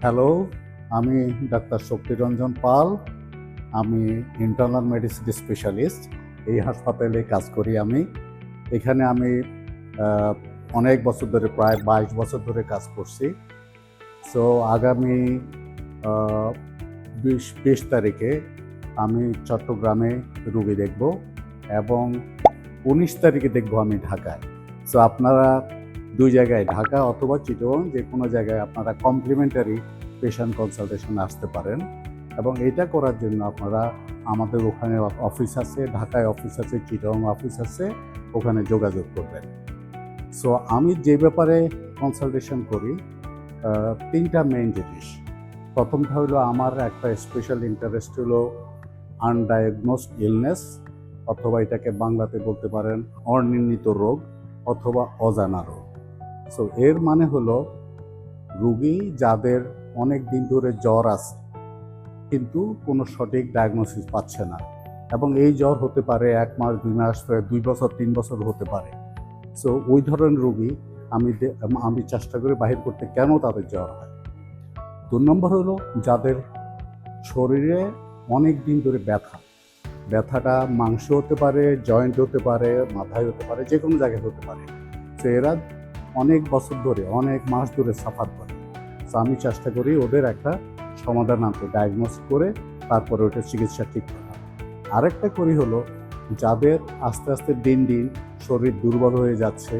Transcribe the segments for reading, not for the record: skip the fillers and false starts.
Hello, আমি doctor শক্তিরঞ্জন পাল। আমি internal medicine specialist. এই হাসপাতালে কাজ করি আমি। এখানে আমি আহ, অনেক বছর ধরে, প্রায় 22 বছর ধরে কাজ করছি। সো আগামী 20 তারিখে আমি চট্টগ্রামে রুগী দেখব এবং 19 তারিখে দেখব আমি ঢাকায়। সো আপনারা দুই জায়গায়, ঢাকা অথবা চিটগাং, যে কোনো জায়গায় আপনারা কমপ্লিমেন্টারি পেশেন্ট কনসালটেশন আসতে পারেন। এবং এটা করার জন্য আপনারা আমাদের ওখানে অফিস আছে, ঢাকায় অফিস আছে, চিটগাং অফিস আছে, ওখানে যোগাযোগ করবেন। সো আমি যে ব্যাপারে কনসালটেশন করি, তিনটা মেইন জিনিস। প্রথমটা হলো আমার একটা স্পেশাল ইন্টারেস্ট হলো আনডায়াগনোসড ইলনেস, অথবা এটাকে বাংলাতে বলতে পারেন অনির্ণীত রোগ অথবা অজানা রোগ। সো এর মানে হলো রোগী যাদের অনেক দিন ধরে জ্বর আছে কিন্তু কোনো সঠিক ডায়াগনোসিস পাচ্ছে না, এবং এই জ্বর হতে পারে 1 মাস, 2 মাস, 2 বছর, 3 বছর হতে পারে। সো ওই ধরনের রোগী আমি চেষ্টা করি বাহির করতে কেন তাদের জ্বর হয়। 2 নম্বর হলো যাদের শরীরে অনেক দিন ধরে ব্যথাটা মাংস হতে পারে, জয়েন্ট হতে পারে, মাথায় হতে পারে, যে কোনো জায়গায় হতে পারে। তো এরা অনেক বছর ধরে, অনেক মাস ধরে সাফার করে। তো আমি চেষ্টা করি ওদের একটা সমাধান আনতে, ডায়াগনোস করে তারপরে ওটা চিকিৎসা ঠিক করা। আরেকটা করি হলো যাদের আস্তে আস্তে দিন দিন শরীর দুর্বল হয়ে যাচ্ছে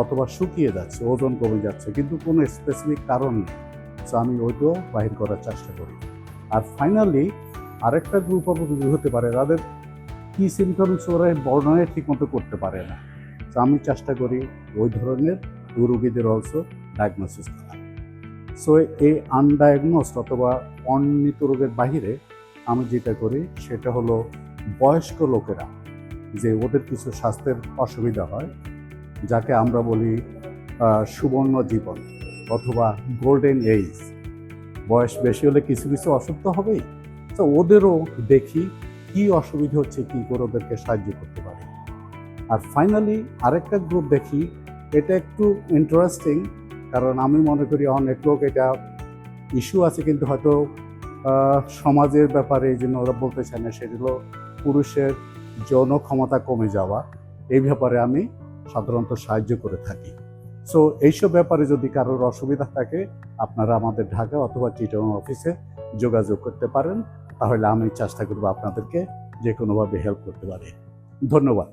অথবা শুকিয়ে যাচ্ছে, ওজন কমে যাচ্ছে, কিন্তু কোনো স্পেসিফিক কারণ নেই। সো আমি ওইটাও বাহির করার চেষ্টা করি। আর ফাইনালি আরেকটা গ্রুপ অফ রোগী হতে পারে যাদের কী সিমটমস ওরা বর্ণনা ঠিকমতো করতে পারে না। তো আমি চেষ্টা করি ওই ধরনের রোগীদের অলসো ডায়াগনোসিস করা। সো এই আনডায়াগনোসড অথবা অনির্ণীত রোগের বাহিরে আমি যেটা করি সেটা হলো বয়স্ক লোকেরা, যে ওদের কিছু স্বাস্থ্যের অসুবিধা হয়, যাকে আমরা বলি সুবর্ণ জীবন অথবা গোল্ডেন এজ। বয়স বেশি হলে কিছু কিছু অসুখ তো হবেই। তো ওদেরও দেখি কি অসুবিধা হচ্ছে, কি করে ওদেরকে সাহায্য করতে পারি। আর ফাইনালি আরেকটা গ্রুপ দেখি, এটা একটু ইন্টারেস্টিং, কারণ আমি মনে করি অনেক লোক এটা ইস্যু আছে কিন্তু হয়তো সমাজের ব্যাপারে এই জন্য ওরা বলতে চায় না, সেগুলো পুরুষের যৌন ক্ষমতা কমে যাওয়া, এই ব্যাপারে আমি সাধারণত সাহায্য করে থাকি। সো এইসব ব্যাপারে যদি কারোর অসুবিধা থাকে আপনারা আমাদের ঢাকা অথবা চিটাগং অফিসে যোগাযোগ করতে পারেন, তাহলে আমি চেষ্টা করব আপনাদেরকে যে কোনোভাবে হেল্প করতে পারি। ধন্যবাদ।